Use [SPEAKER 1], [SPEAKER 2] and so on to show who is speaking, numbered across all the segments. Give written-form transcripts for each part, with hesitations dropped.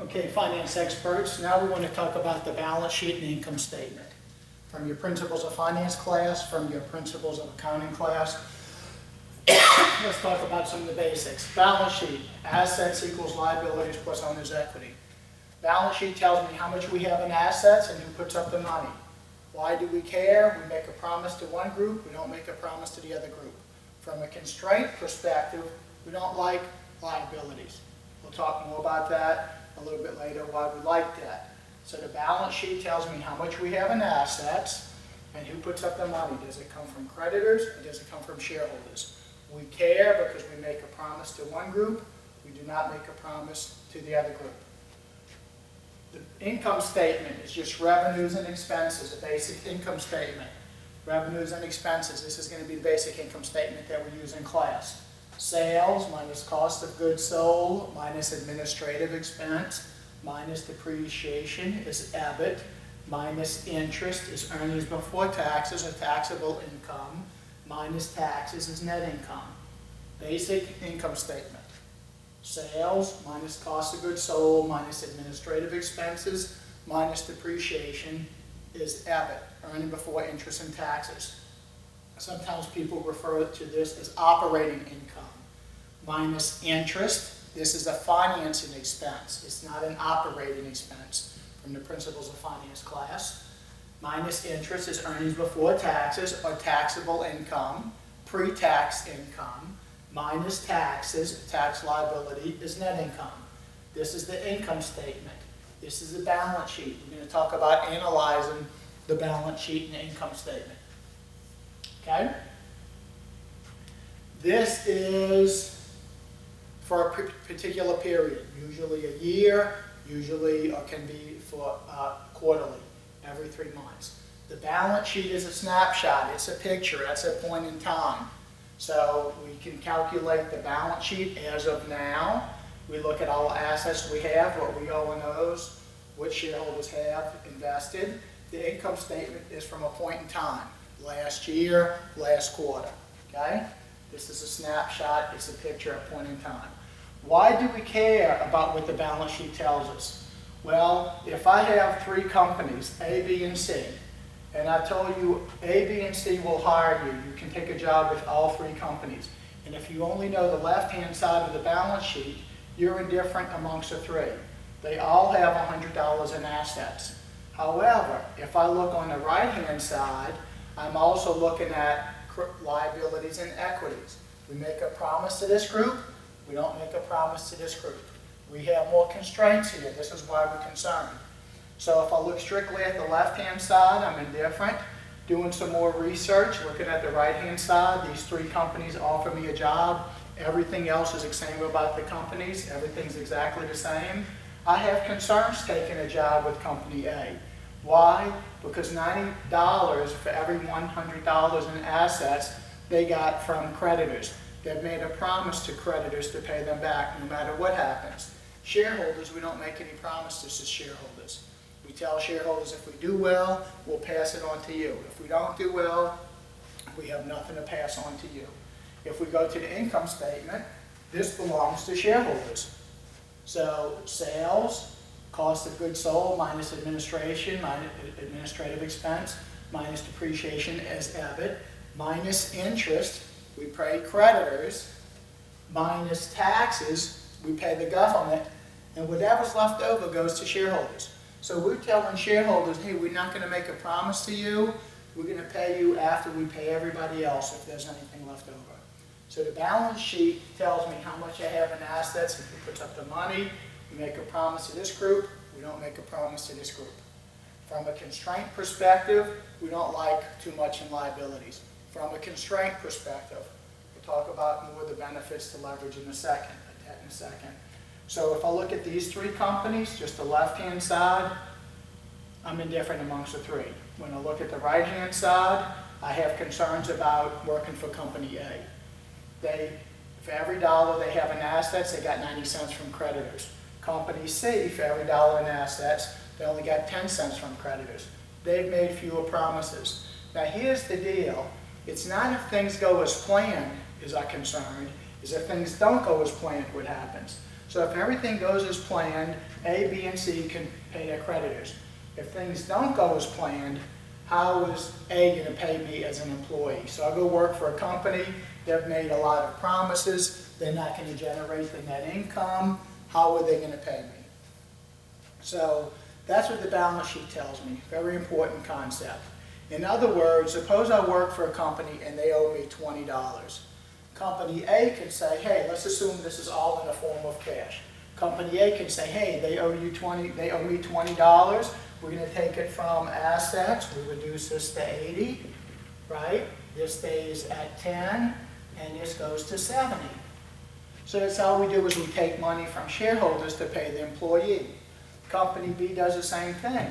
[SPEAKER 1] Okay, finance experts, now we want to talk about the balance sheet and income statement. From your principles of finance class, from your principles of accounting class, let's talk about some of the basics. Balance sheet, assets equals liabilities plus owner's equity. Balance sheet tells me how much we have in assets and who puts up the money. Why do we care? We make a promise to one group, we don't make a promise to the other group. From a constraint perspective, we don't like liabilities. We'll talk more about that a little bit later, why we like that. So the balance sheet tells me how much we have in assets and who puts up the money. Does it come from creditors or does it come from shareholders? We care because we make a promise to one group, we do not make a promise to the other group. The income statement is just revenues and expenses, a basic income statement. Revenues and expenses, this is going to be the basic income statement that we use in class. Sales minus cost of goods sold minus administrative expense minus depreciation is EBIT minus interest is earnings before taxes or taxable income minus taxes is net income. Basic income statement. Sales minus cost of goods sold minus administrative expenses minus depreciation is EBIT, earning before interest and taxes. Sometimes people refer to this as operating income. Minus interest, this is a financing expense. It's not an operating expense from the principles of finance class. Minus interest is earnings before taxes or taxable income, pre-tax income. Minus taxes, tax liability, is net income. This is the income statement. This is the balance sheet. We're going to talk about analyzing the balance sheet and the income statement. Okay? This is for a particular period, usually a year, usually or can be for quarterly, every 3 months. The balance sheet is a snapshot. It's a picture. That's a point in time. So we can calculate the balance sheet as of now. We look at all the assets we have, what we owe in those, what shareholders have invested. The income statement is from a point in time, last year, last quarter, okay? This is a snapshot, it's a picture at a point in time. Why do we care about what the balance sheet tells us? Well, if I have 3 companies, A, B, and C, and I told you A, B, and C will hire you, you can take a job with all 3 companies. And if you only know the left-hand side of the balance sheet, you're indifferent amongst the 3. They all have $100 in assets. However, if I look on the right-hand side, I'm also looking at liabilities and equities. We make a promise to this group, we don't make a promise to this group. We have more constraints here, this is why we're concerned. So if I look strictly at the left-hand side, I'm indifferent. Doing some more research, looking at the right-hand side, these 3 companies offer me a job. Everything else is the same about the companies. Everything's exactly the same. I have concerns taking a job with company A. Why? Because $90 for every $100 in assets they got from creditors. They've made a promise to creditors to pay them back no matter what happens. Shareholders, we don't make any promises to shareholders. We tell shareholders if we do well, we'll pass it on to you. If we don't do well, we have nothing to pass on to you. If we go to the income statement, this belongs to shareholders. So sales, cost of goods sold minus administration, minus administrative expense, minus depreciation as EBIT, minus interest, we pay creditors, minus taxes, we pay the government, and whatever's left over goes to shareholders. So we're telling shareholders, hey, we're not going to make a promise to you, we're going to pay you after we pay everybody else if there's anything left over. So the balance sheet tells me how much I have in assets, if who puts up the money. We make a promise to this group, we don't make a promise to this group. From a constraint perspective, we don't like too much in liabilities. From a constraint perspective, we'll talk about more of the benefits to leverage in a second. So if I look at these 3 companies, just the left-hand side, I'm indifferent amongst the 3. When I look at the right-hand side, I have concerns about working for company A. For every $1 they have in assets, they got 90 cents from creditors. Company C, for every $1 in assets, they only got 10 cents from creditors. They've made fewer promises. Now here's the deal. It's not if things go as planned is I'm concerned, is if things don't go as planned what happens. So if everything goes as planned, A, B, and C can pay their creditors. If things don't go as planned, how is A going to pay me as an employee? So I go work for a company, they've made a lot of promises, they're not going to generate the net income, how are they going to pay me? So that's what the balance sheet tells me, very important concept. In other words, suppose I work for a company and they owe me $20. Company A can say, hey, let's assume this is all in the form of cash. Company A can say, hey, they owe me $20. We're going to take it from assets. We reduce this to 80, right? This stays at 10, and this goes to 70. So that's all we do is we take money from shareholders to pay the employee. Company B does the same thing.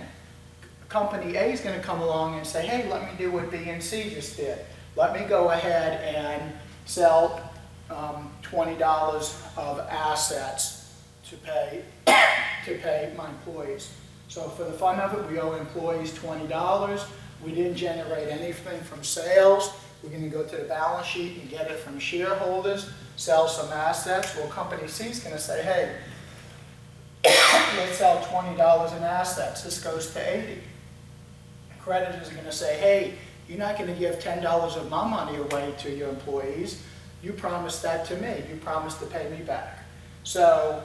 [SPEAKER 1] Company A is going to come along and say, hey, let me do what B and C just did. Let me go ahead and sell $20 of assets to pay my employees. So for the fun of it, we owe employees $20. We didn't generate anything from sales. We're going to go to the balance sheet and get it from shareholders, sell some assets. Well, company C is going to say, hey, let's sell $20 in assets. This goes to 80. Creditors are going to say, hey, you're not going to give $10 of my money away to your employees. You promised that to me. You promised to pay me back. So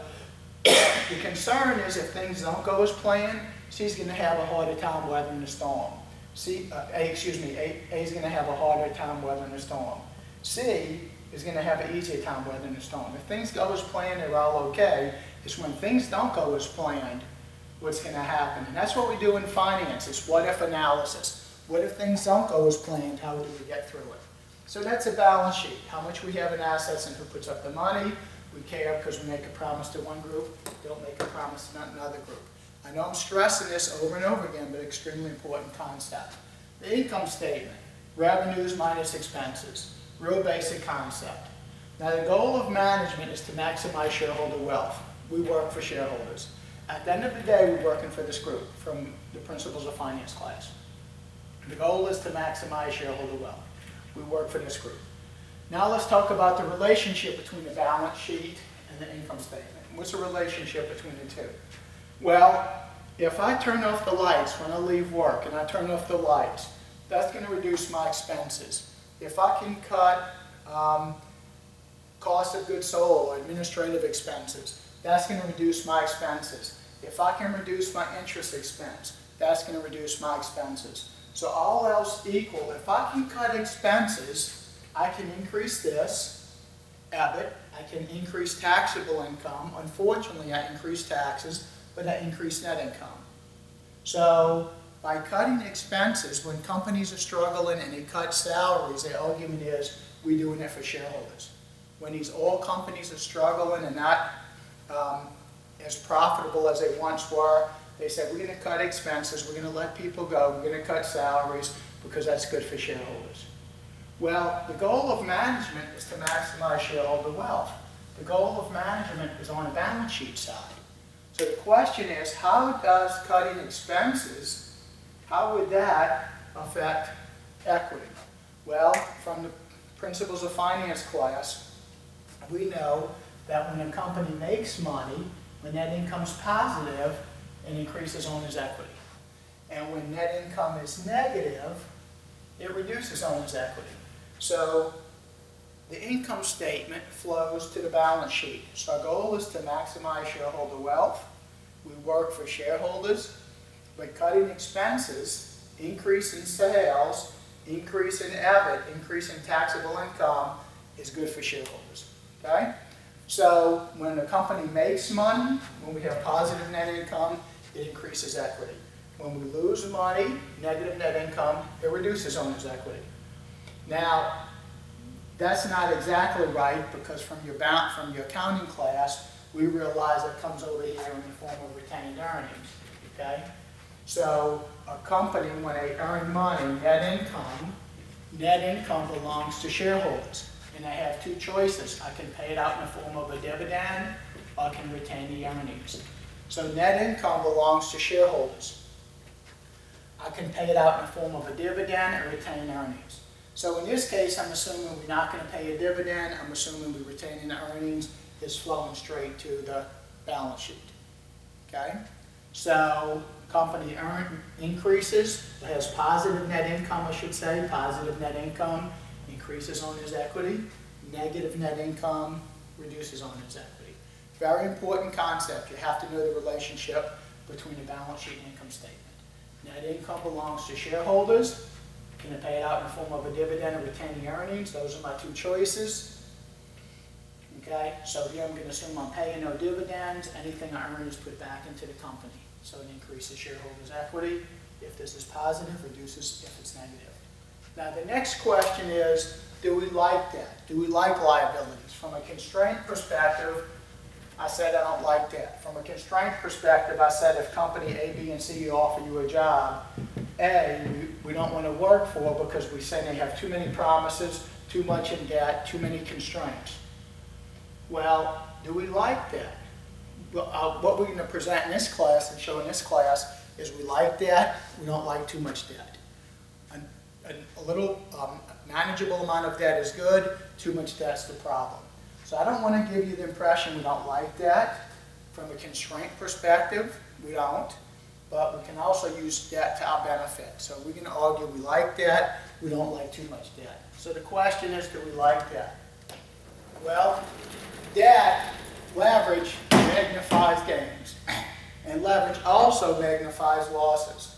[SPEAKER 1] the concern is if things don't go as planned, C's going to have a harder time weathering the storm. A is going to have a harder time weathering the storm. C is going to have an easier time weathering the storm. If things go as planned, they're all okay. It's when things don't go as planned, what's going to happen. And that's what we do in finance. It's what-if analysis. What if things don't go as planned? How do we get through it? So that's a balance sheet. How much we have in assets and who puts up the money. We care because we make a promise to one group, don't make a promise to another group. I know I'm stressing this over and over again, but extremely important concept. The income statement, revenues minus expenses, real basic concept. Now the goal of management is to maximize shareholder wealth. We work for shareholders. At the end of the day, we're working for this group from the Principles of Finance class. The goal is to maximize shareholder wealth. We work for this group. Now let's talk about the relationship between the balance sheet and the income statement. What's the relationship between the two? Well, if I turn off the lights when I leave work and I turn off the lights, that's going to reduce my expenses. If I can cut cost of goods sold or administrative expenses, that's going to reduce my expenses. If I can reduce my interest expense, that's going to reduce my expenses. So all else equal, if I can cut expenses, I can increase this, EBIT, I can increase taxable income. Unfortunately, I increase taxes, but I increase net income. So by cutting expenses, when companies are struggling and they cut salaries, the argument is we're doing it for shareholders. When these oil companies are struggling and not as profitable as they once were, they said we're going to cut expenses, we're going to let people go, we're going to cut salaries because that's good for shareholders. Well, the goal of management is to maximize shareholder wealth. The goal of management is on the balance sheet side. So the question is, how does cutting expenses, how would that affect equity? Well, from the Principles of Finance class, we know that when a company makes money, when net income's positive, it increases owner's equity. And when net income is negative, it reduces owner's equity. So the income statement flows to the balance sheet. So our goal is to maximize shareholder wealth. We work for shareholders. By cutting expenses, increase in sales, increase in EBIT, increase in taxable income is good for shareholders. Okay? So when a company makes money, when we have positive net income, it increases equity. When we lose money, negative net income, it reduces owner's equity. Now, that's not exactly right because from your accounting class, we realize it comes over here in the form of retained earnings. Okay? So a company, when they earn money, net income belongs to shareholders. And I have two choices. I can pay it out in the form of a dividend, or I can retain the earnings. So net income belongs to shareholders. I can pay it out in the form of a dividend or retain earnings. So in this case, I'm assuming we're not going to pay a dividend. I'm assuming we're retaining the earnings. is flowing straight to the balance sheet. Okay? So company increases, has positive net income, I should say, positive net income increases owner's equity, negative net income reduces owner's equity. Very important concept. You have to know the relationship between the balance sheet and income statement. Net income belongs to shareholders. Can it pay it out in the form of a dividend or retaining earnings? Those are my two choices. Okay, so here I'm going to assume I'm paying no dividends. Anything I earn is put back into the company. So it increases shareholders' equity. If this is positive, reduces if it's negative. Now the next question is, do we like that? Do we like liabilities? From a constraint perspective, I said I don't like that. From a constraint perspective, I said if company A, B, and C offer you a job, A, we don't want to work for because we say they have too many promises, too much in debt, too many constraints. Well, do we like that? Well, what we're going to present in this class and show in this class is we like that, we don't like too much debt. A little manageable amount of debt is good, too much debt's the problem. So I don't want to give you the impression we don't like that. From a constraint perspective, we don't, but we can also use debt to our benefit. So we can argue we like debt, we don't like too much debt. So the question is, do we like that? Well, debt, leverage, magnifies gains. And leverage also magnifies losses.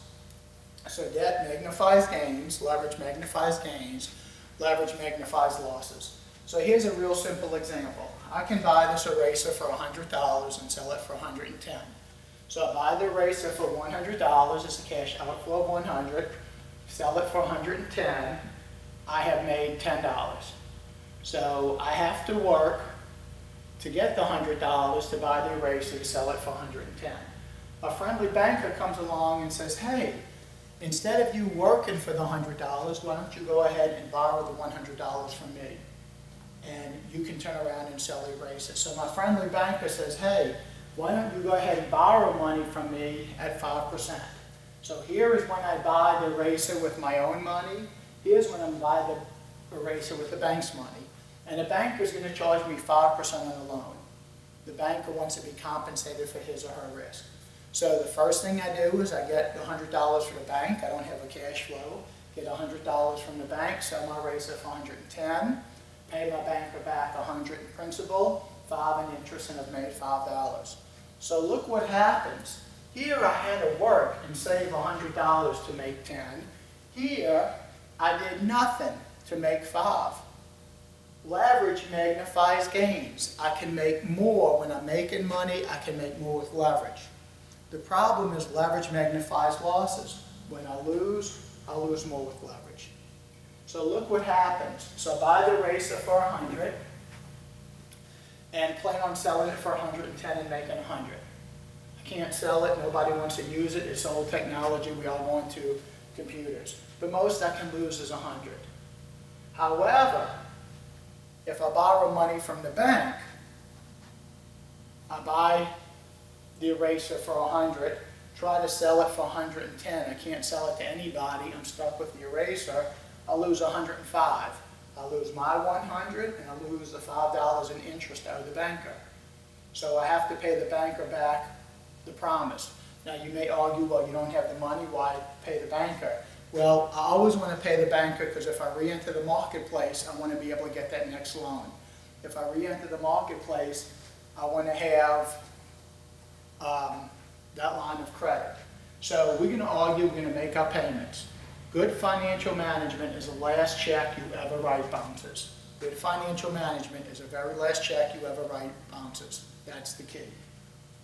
[SPEAKER 1] So debt magnifies gains, leverage magnifies gains, leverage magnifies losses. So here's a real simple example. I can buy this eraser for $100 and sell it for $110. So I buy the eraser for $100, it's a cash outflow of $100, sell it for $110, I have made $10. So I have to work to get the $100 to buy the eraser to sell it for $110. A friendly banker comes along and says, hey, instead of you working for the $100, why don't you go ahead and borrow the $100 from me? And you can turn around and sell the eraser. So my friendly banker says, hey, why don't you go ahead and borrow money from me at 5%? So here is when I buy the eraser with my own money. Here's when I buy the eraser with the bank's money. And the banker is going to charge me 5% on the loan. The banker wants to be compensated for his or her risk. So the first thing I do is I get the $100 from the bank. I don't have a cash flow. Get $100 from the bank, sell my eraser for $110, pay my banker back $100 in principal, $5 in interest, and I've made $5. So look what happens. Here I had to work and save $100 to make 10. Here I did nothing to make 5. Leverage magnifies gains. I can make more when I'm making money. I can make more with leverage. The problem is leverage magnifies losses. When I lose more with leverage. So look what happens. So I buy the eraser for $100 and plan on selling it for $110 and making $100. I can't sell it. Nobody wants to use it. It's old technology. We all want to computers. The most I can lose is $100. However, if I borrow money from the bank, I buy the eraser for $100, try to sell it for $110. I can't sell it to anybody. I'm stuck with the eraser. I'll lose $105. I'll lose my $100 and I'll lose the $5 in interest out of the banker. So I have to pay the banker back the promise. Now you may argue, well, you don't have the money, why pay the banker? Well, I always want to pay the banker because if I re-enter the marketplace, I want to be able to get that next loan. If I re-enter the marketplace, I want to have that line of credit. So we're going to argue, we're going to make our payments. Good financial management is the last check you ever write bounces. Good financial management is the very last check you ever write bounces. That's the key.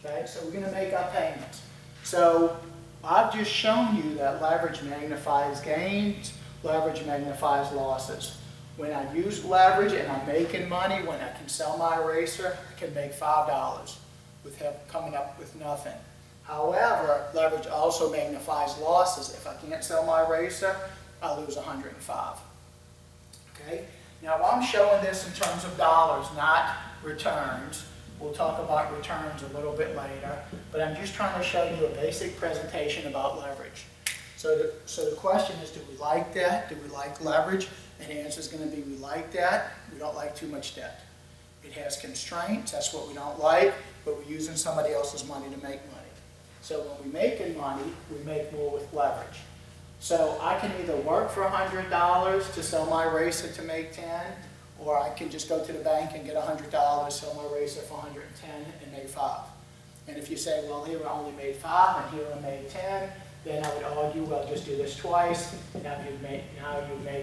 [SPEAKER 1] Okay, so we're going to make our payments. So I've just shown you that leverage magnifies gains, leverage magnifies losses. When I use leverage and I'm making money, when I can sell my eraser, I can make $5 with coming up with nothing. However, leverage also magnifies losses. If I can't sell my eraser, I lose $105. Okay? Now I'm showing this in terms of dollars, not returns. We'll talk about returns a little bit later, but I'm just trying to show you a basic presentation about leverage. So the question is, do we like that? Do we like leverage? And the answer is going to be we like that. We don't like too much debt. It has constraints, that's what we don't like, but we're using somebody else's money to make money. So when we're making money, we make more with leverage. So I can either work for $100 to sell my racer to make 10, or I can just go to the bank and get $100, sell my racer for 110 and make 5. And if you say, well, here I only made 5 and here I made 10, then I would argue, well, just do this twice, and now you've made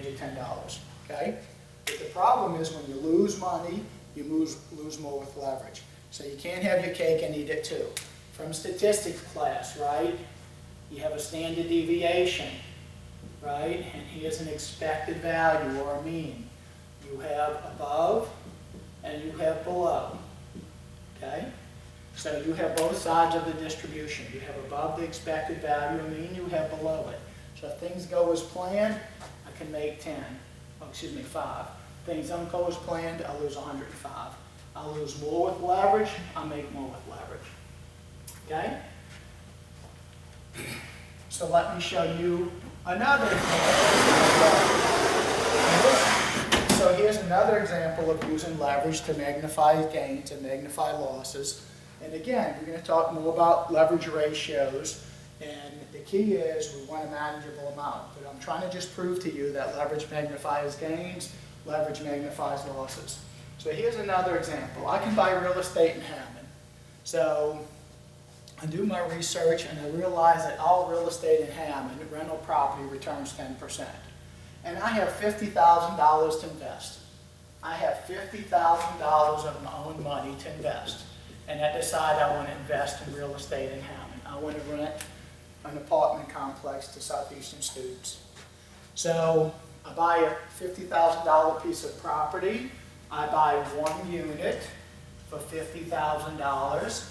[SPEAKER 1] your $10, okay? But the problem is when you lose money, you lose more with leverage. So you can't have your cake and eat it too. From statistics class, right? You have a standard deviation, right? And here's an expected value or a mean. You have above and you have below, okay? So you have both sides of the distribution. You have above the expected value, a mean, you have below it. So if things go as planned, I can make 5. Things don't go as planned, I'll lose 105. I'll lose more with leverage, I'll make more with leverage, okay? So let me show you another example. So here's another example of using leverage to magnify gains and magnify losses. And again, we're going to talk more about leverage ratios. And the key is we want a manageable amount. But I'm trying to just prove to you that leverage magnifies gains, leverage magnifies losses. So here's another example. I can buy real estate in Hammond. So I do my research and I realize that all real estate in Hammond, rental property, returns 10%. And I have $50,000 to invest. I have $50,000 of my own money to invest. And I decide I want to invest in real estate in Hammond. I want to rent an apartment complex to Southeastern students. So I buy a $50,000 piece of property. I buy one unit for $50,000.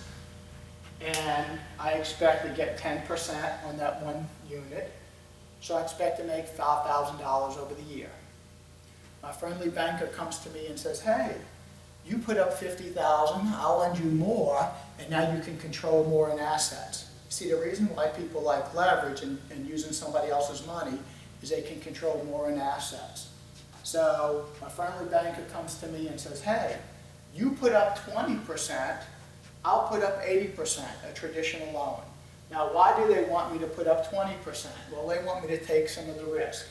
[SPEAKER 1] And I expect to get 10% on that one unit. So I expect to make $5,000 over the year. My friendly banker comes to me and says, hey, you put up $50,000, I'll lend you more, and now you can control more in assets. See, the reason why people like leverage and using somebody else's money is they can control more in assets. So my friendly banker comes to me and says, hey, you put up 20%, I'll put up 80%, a traditional loan. Now, why do they want me to put up 20%? Well, they want me to take some of the risk,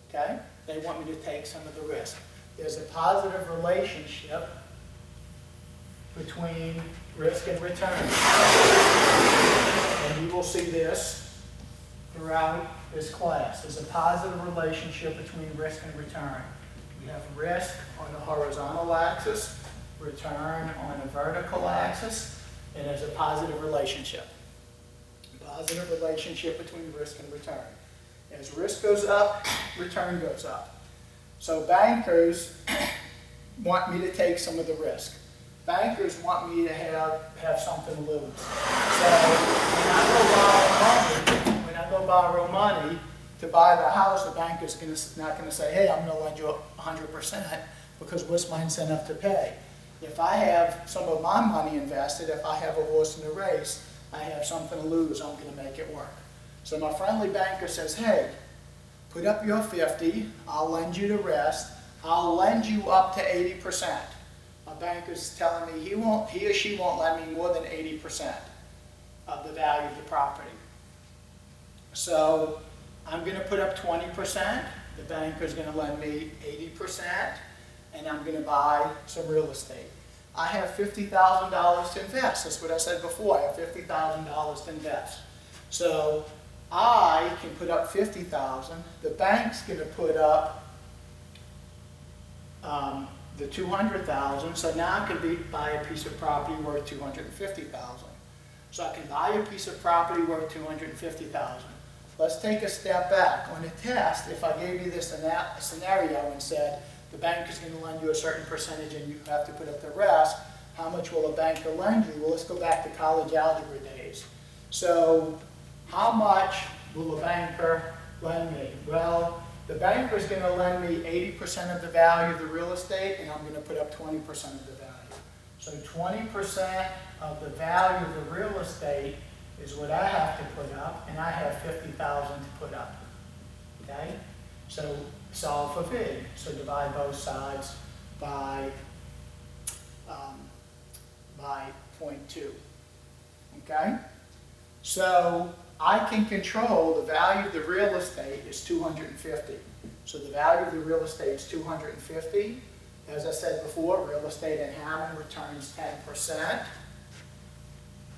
[SPEAKER 1] okay? They want me to take some of the risk. There's a positive relationship between risk and return. And you will see this throughout this class. There's a positive relationship between risk and return. We have risk on the horizontal axis, return on the vertical axis, and there's a positive relationship. Positive relationship between risk and return. As risk goes up, return goes up. So bankers want me to take some of the risk. Bankers want me to have something to lose. So when I go borrow money to buy the house, the banker's not going to say, hey, I'm going to lend you 100% because what's my incentive to pay? If I have some of my money invested, if I have a horse in the race, I have something to lose, I'm going to make it work. So my friendly banker says, hey, put up your 50, I'll lend you the rest, I'll lend you up to 80%. My banker's telling me he or she won't lend me more than 80% of the value of the property. So I'm going to put up 20%, the banker's going to lend me 80%, and I'm going to buy some real estate. I have $50,000 to invest. That's what I said before. I have $50,000 to invest. So I can put up $50,000. The bank's going to put up the $200,000. So now I can buy a piece of property worth $250,000. So I can buy a piece of property worth $250,000. Let's take a step back. On a test, if I gave you this scenario and said, the bank is going to lend you a certain percentage and you have to put up the rest, how much will a banker lend you? Well, let's go back to college algebra days. So how much will a banker lend me? Well, the banker is going to lend me 80% of the value of the real estate, and I'm going to put up 20% of the value. So 20% of the value of the real estate is what I have to put up, and I have $50,000 to put up. Okay? So solve for fig. So divide both sides by by 0.2. Okay? So I can control the value of the real estate is 250. So the value of the real estate is 250. As I said before, real estate in Hammond returns 10%.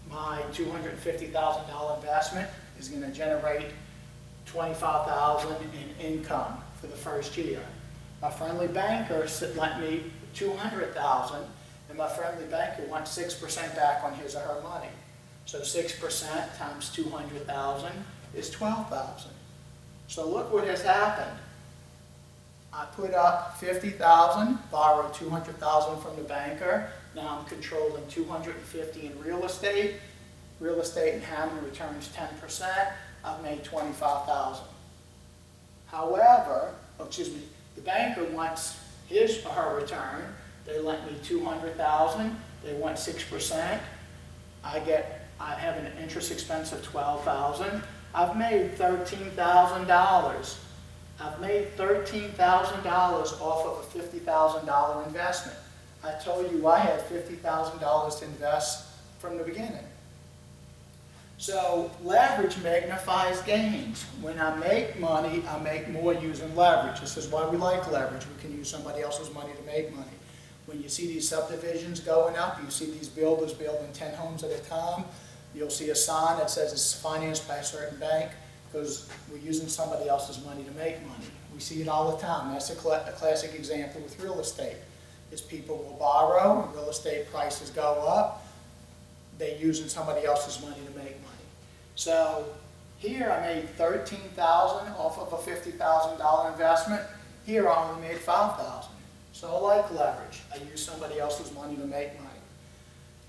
[SPEAKER 1] My $250,000 investment is going to generate $25,000 in income for the first year. My friendly banker lent me $200,000, and my friendly banker wants 6% back on his or her money. So 6% times $200,000 is $12,000. So look what has happened. I put up $50,000, borrowed $200,000 from the banker. Now I'm controlling $250,000 in real estate. Real estate in Hammond returns 10%. I've made $25,000. However, the banker wants his or her return. They lent me $200,000. They want 6%. I have an interest expense of $12,000. I've made $13,000. I've made $13,000 off of a $50,000 investment. I told you I had $50,000 to invest from the beginning. So leverage magnifies gains. When I make money, I make more using leverage. This is why we like leverage. We can use somebody else's money to make money. When you see these subdivisions going up, you see these builders building 10 homes at a time, you'll see a sign that says it's financed by a certain bank because we're using somebody else's money to make money. We see it all the time. That's a classic example with real estate. Is people will borrow, and real estate prices go up, they're using somebody else's money to make money. So here I made $13,000 off of a $50,000 investment. Here I only made $5,000. So I like leverage. I use somebody else's money to make money.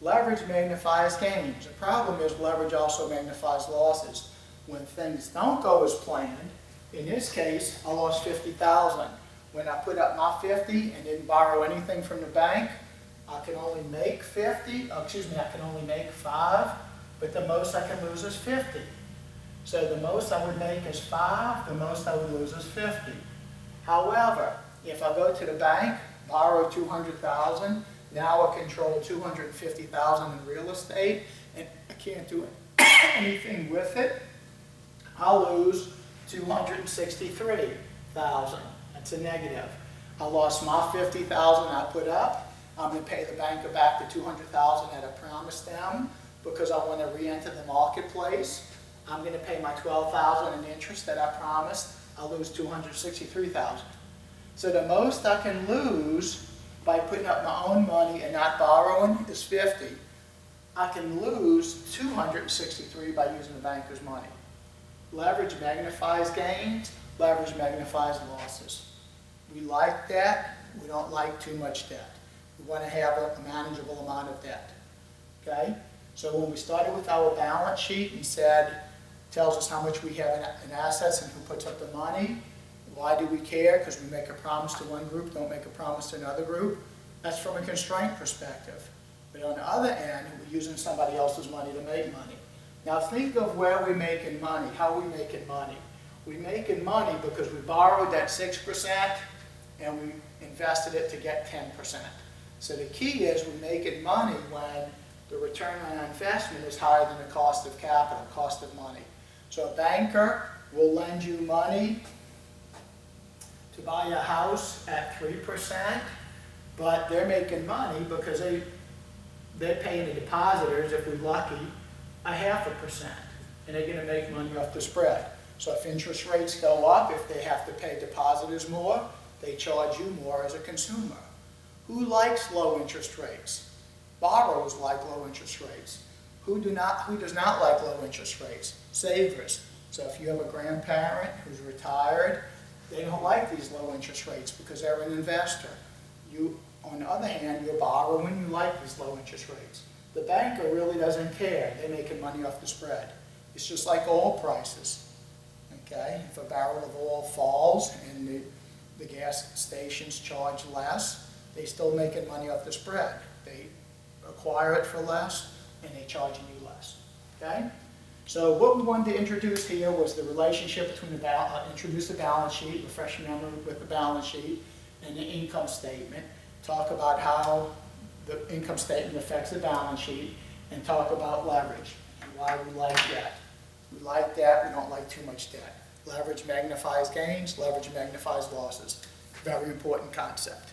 [SPEAKER 1] Leverage magnifies gains. The problem is leverage also magnifies losses. When things don't go as planned, in this case, I lost $50,000. When I put up my 50 and didn't borrow anything from the bank, I can only make I can only make 5, but the most I can lose is 50. So the most I would make is 5, the most I would lose is 50. However, if I go to the bank, borrow $200,000, now I control $250,000 in real estate, and I can't do anything with it, I'll lose $263,000. That's a negative. I lost my $50,000 I put up. I'm going to pay the banker back the $200,000 that I promised them because I want to re-enter the marketplace. I'm going to pay my $12,000 in interest that I promised. I'll lose $263,000. So the most I can lose by putting up my own money and not borrowing is 50. I can lose $263 by using the banker's money. Leverage magnifies gains. Leverage magnifies losses. We like that. We don't like too much debt. We want to have a manageable amount of debt. Okay? So when we started with our balance sheet and said, tells us how much we have in assets and who puts up the money, why do we care? Because we make a promise to one group, don't make a promise to another group. That's from a constraint perspective. But on the other end, we're using somebody else's money to make money. Now think of where we're making money, how we're making money. We're making money because we borrowed that 6% and we invested it to get 10%. So the key is we're making money when the return on investment is higher than the cost of capital, cost of money. So a banker will lend you money to buy a house at 3%, but they're making money because they're paying the depositors, if we're lucky, 0.5%, and they're going to make money off the spread. So if interest rates go up, if they have to pay depositors more, they charge you more as a consumer. Who likes low interest rates? Borrowers like low interest rates. Who does not like low interest rates? Savers. So if you have a grandparent who's retired, they don't like these low interest rates because they're an investor. You, on the other hand, you're borrowing, you like these low interest rates. The banker really doesn't care. They're making money off the spread. It's just like oil prices. Okay? If a barrel of oil falls and the gas stations charge less, they're still making money off the spread. They acquire it for less and they're charging you less. Okay? So what we wanted to introduce here was the relationship between introduce the balance sheet, refresh your memory with the balance sheet, and the income statement. Talk about how the income statement affects the balance sheet, and talk about leverage and why we like that. We like that, we don't like too much debt. Leverage magnifies gains, leverage magnifies losses. Very important concept.